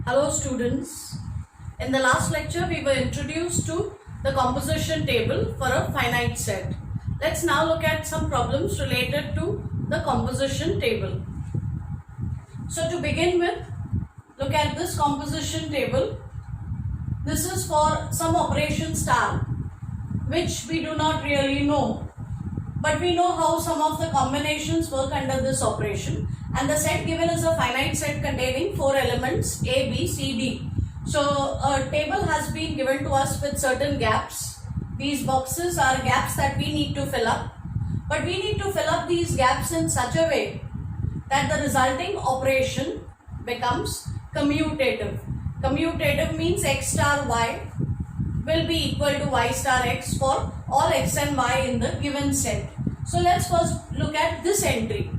Hello students. In the last lecture we were introduced to the composition table for a finite set. Let's now look at some problems related to the composition table. So to begin with, look at this composition table. This is for some operation star which we do not really know, but we know how some of the combinations work under this operation. And the set given is a finite set containing 4 elements A, B, C, D. So a table has been given to us with certain gaps. These boxes are gaps that we need to fill up. But we need to fill up these gaps in such a way that the resulting operation becomes commutative. Commutative means x star y will be equal to y star x for all x and y in the given set. So let's first look at this entry.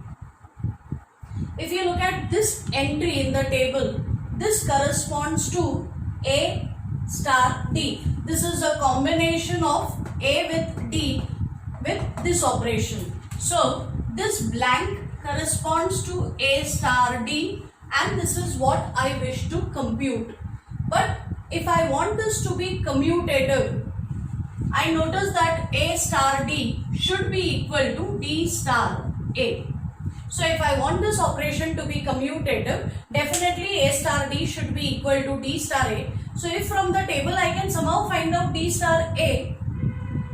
If you look at this entry in the table, this corresponds to A star D. This is a combination of A with D with this operation. So this blank corresponds to A star D and this is what I wish to compute. But if I want this to be commutative, I notice that A star D should be equal to D star A. So if I want this operation to be commutative, definitely A star D should be equal to D star A. So if from the table I can somehow find out D star A,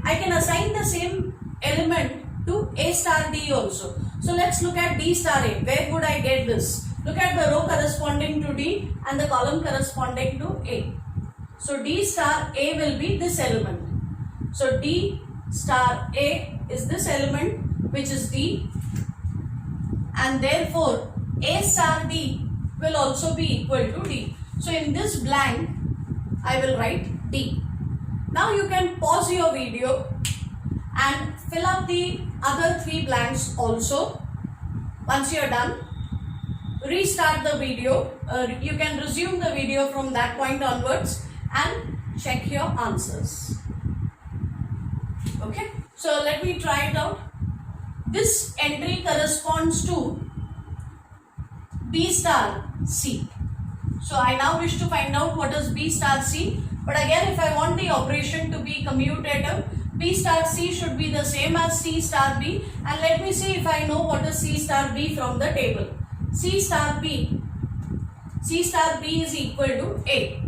I can assign the same element to A star D also. So let's look at D star A. Where would I get this? Look at the row corresponding to D and the column corresponding to A. So D star A will be this element. So D star A is this element which is D, and therefore A star D will also be equal to D. So in this blank I will write D. Now you can pause your video and fill up the other 3 blanks also. Once you are done, restart the video. You can resume the video from that point onwards and check your answers. Okay, so let me try it out. This entry corresponds to B star C. So I now wish to find out what is B star C. But again, if I want the operation to be commutative, B star C should be the same as C star B. And let me see if I know what is C star B from the table. C star B is equal to A.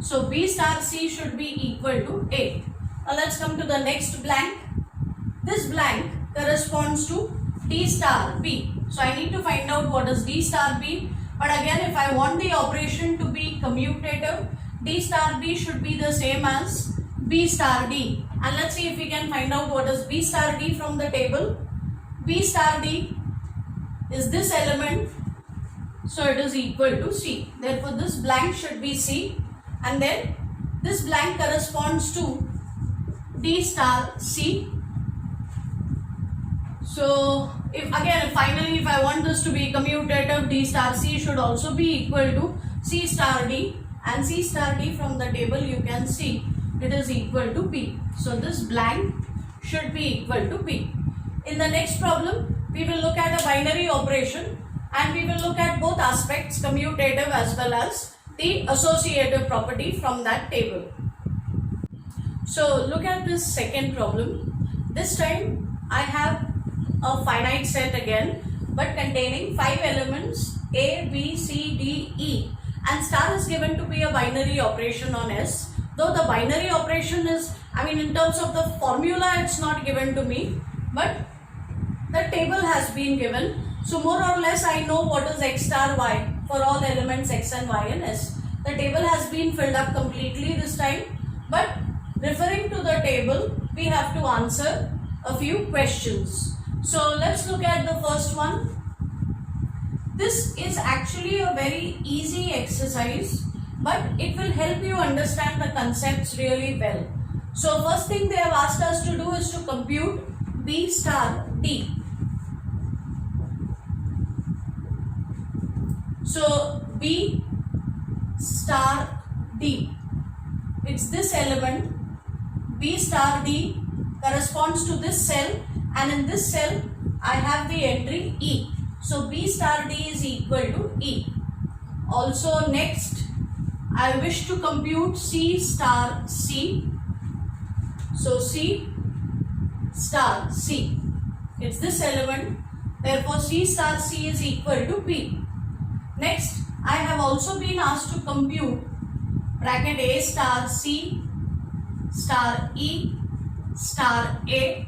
So B star C should be equal to A. Now let's come to the next blank. This blank corresponds to D star B. So I need to find out what is D star B. But again, if I want the operation to be commutative, D star B should be the same as B star D. And let's see if we can find out what is B star D from the table. B star D is this element. So it is equal to C. Therefore this blank should be C. And then this blank corresponds to D star C. So finally if I want this to be commutative, D star C should also be equal to C star D, and C star D from the table you can see it is equal to B. So this blank should be equal to B. In the next problem we will look at a binary operation and we will look at both aspects, commutative as well as the associative property from that table. So look at this second problem. This time I have a finite set again, but containing 5 elements A, B, C, D, E, and star is given to be a binary operation on S. Though the binary operation is, in terms of the formula it's not given to me, but the table has been given. So more or less I know what is x star y for all elements x and y in S. The table has been filled up completely this time, but referring to the table we have to answer a few questions. So let's look at the first one. This is actually a very easy exercise, but it will help you understand the concepts really well. So first thing they have asked us to do is to compute B star D. So B star D, it's this element. B star D corresponds to this cell, and in this cell I have the entry E. So B star D is equal to E. Also next, I wish to compute C star C. So C star C, it's this element, therefore C star C is equal to B. Next, I have also been asked to compute bracket A star C star E star A.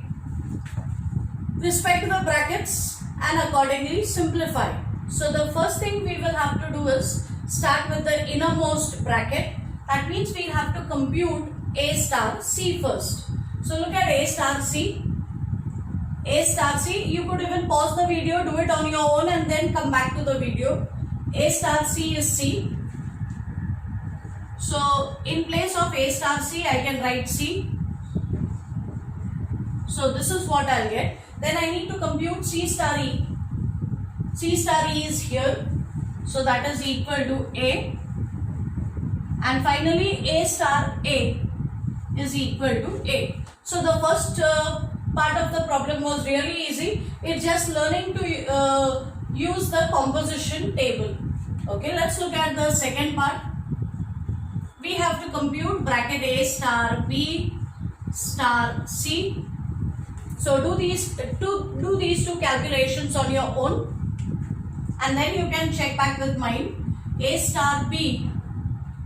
Respect the brackets and accordingly simplify. So the first thing we will have to do is start with the innermost bracket. That means we have to compute A star C first. So look at A star C. A star C, you could even pause the video, do it on your own and then come back to the video. A star C is C. So in place of A star C, I can write C. So this is what I'll get. Then I need to compute C star E. C star E is here. So that is equal to A. And finally A star A is equal to A. So the first part of the problem was really easy. It's just learning to use the composition table. Okay, let's look at the second part. We have to compute bracket A star B star C. So do these two calculations on your own and then you can check back with mine. A star B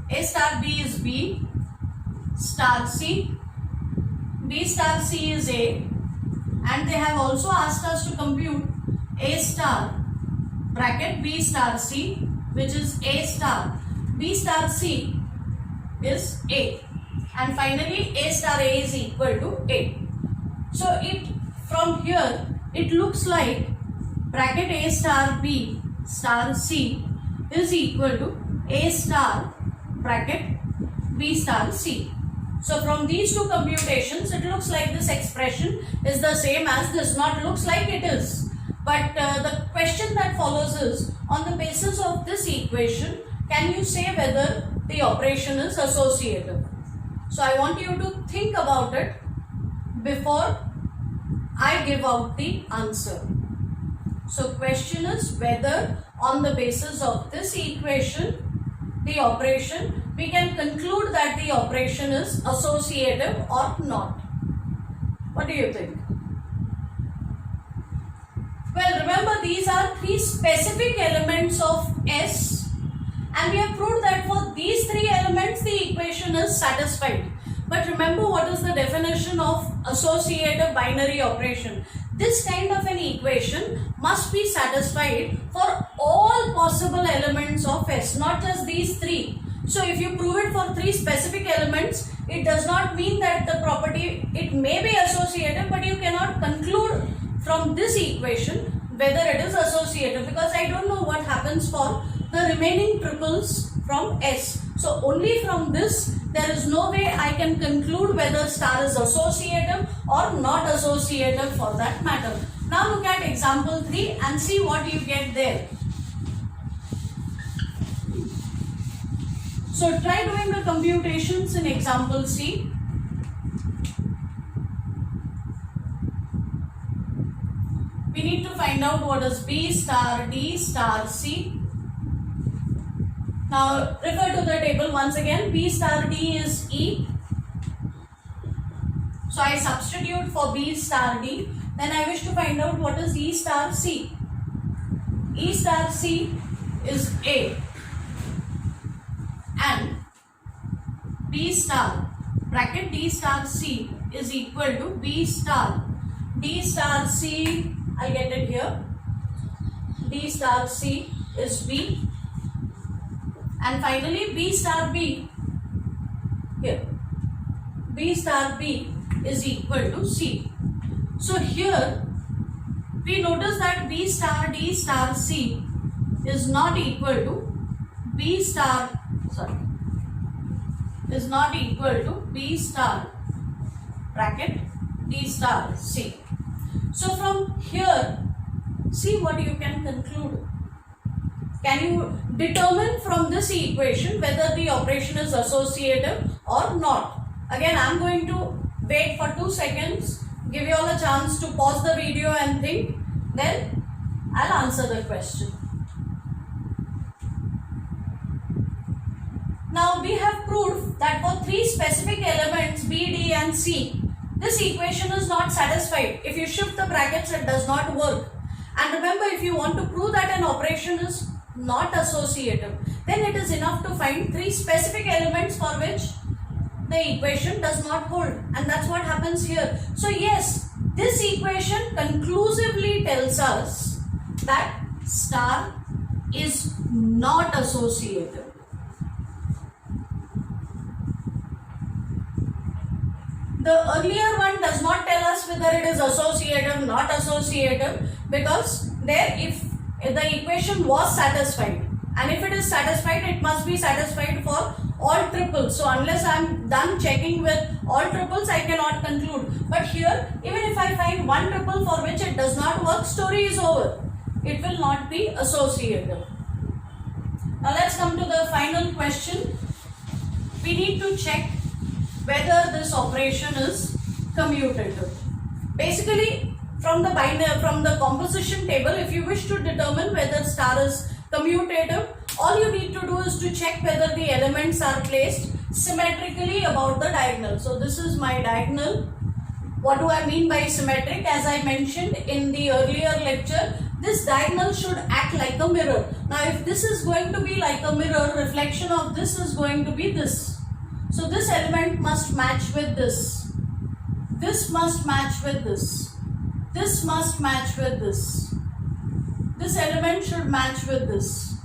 is B star C, B star C is A, and they have also asked us to compute A star bracket B star C, which is A star B star C is A, and finally A star A is equal to A. So from here it looks like bracket A star B star C is equal to A star bracket B star C. So from these two computations, it looks like this expression is the same as this. Not looks like, it is. But the question that follows is, on the basis of this equation, can you say whether the operation is associative? So I want you to think about it before I give out the answer. So question is whether on the basis of this equation, the operation, we can conclude that the operation is associative or not. What do you think? Well, remember these are three specific elements of S, and we have proved that for these three elements the equation is satisfied. But remember, what is the definition of associative binary operation? This kind of an equation must be satisfied for all possible elements of S, not just these three. So if you prove it for three specific elements, it does not mean that the property, it may be associative, but you cannot conclude from this equation whether it is associative, because I don't know what happens for the remaining triples from S. So only from this, there is no way I can conclude whether star is associative or not associative for that matter. Now look at example 3 and see what you get there. So try doing the computations in example C. We need to find out what is B star D star C. Now refer to the table once again. B star D is E. So I substitute for B star D. Then I wish to find out what is E star C. E star C is A. And B star bracket D star C is equal to B star D star C. I get it here. D star C is B. And finally B star B here. B star B is equal to C. So here we notice that B star D star C is not equal to B star, is not equal to B star bracket D star C. So from here, see what you can conclude. Can you determine from this equation whether the operation is associative or not? Again, I am going to wait for 2 seconds, give you all a chance to pause the video and think, then I'll answer the question. Now we have proved that for three specific elements B, D and C, this equation is not satisfied. If you shift the brackets, it does not work. And remember, if you want to prove that an operation is not associative, then it is enough to find three specific elements for which the equation does not hold. And that's what happens here. So yes, this equation conclusively tells us that star is not associative. The earlier one does not tell us whether it is associative, not associative, because there if the equation was satisfied, and if it is satisfied, it must be satisfied for all triples. So unless I am done checking with all triples, I cannot conclude. But here, even if I find one triple for which it does not work, story is over. It will not be associative. Now let's come to the final question. We need to check whether this operation is commutative. Basically, from the composition table, if you wish to determine whether star is commutative, all you need to do is to check whether the elements are placed symmetrically about the diagonal. So this is my diagonal. What do I mean by symmetric? As I mentioned in the earlier lecture, this diagonal should act like a mirror. Now if this is going to be like a mirror, reflection of this is going to be this. So this element must match with this. This must match with this. This must match with this. This element should match with this.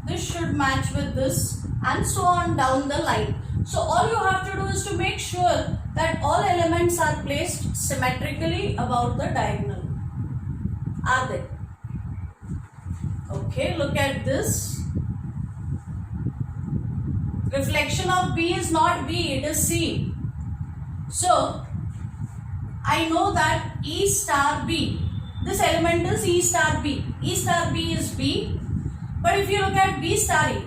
This should match with this, and so on down the line. So all you have to do is to make sure that all elements are placed symmetrically about the diagonal. Are they? Okay, look at this. Reflection of B is not B, it is C. So I know that E star B, this element is E star B. E star B is B. But if you look at B star E,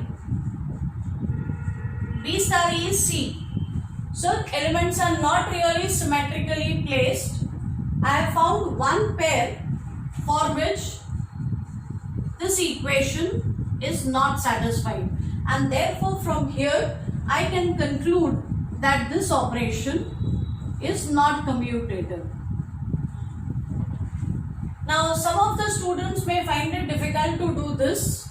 B star E is C. So elements are not really symmetrically placed. I have found one pair for which this equation is not satisfied. And therefore from here I can conclude that this operation is not commutative. Now some of the students may find it difficult to do this.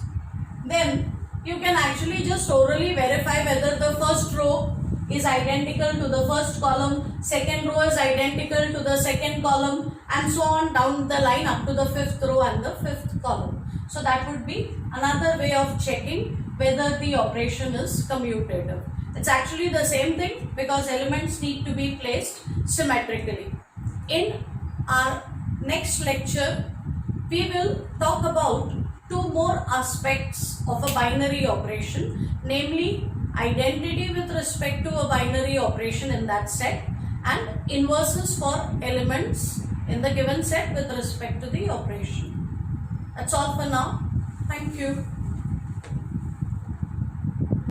Then you can actually just orally verify whether the first row is identical to the first column, second row is identical to the second column, and so on down the line up to the fifth row and the fifth column. So that would be another way of checking whether the operation is commutative. It's actually the same thing because elements need to be placed symmetrically. In our next lecture, we will talk about two more aspects of a binary operation, namely identity with respect to a binary operation in that set and inverses for elements in the given set with respect to the operation. That's all for now. Thank you.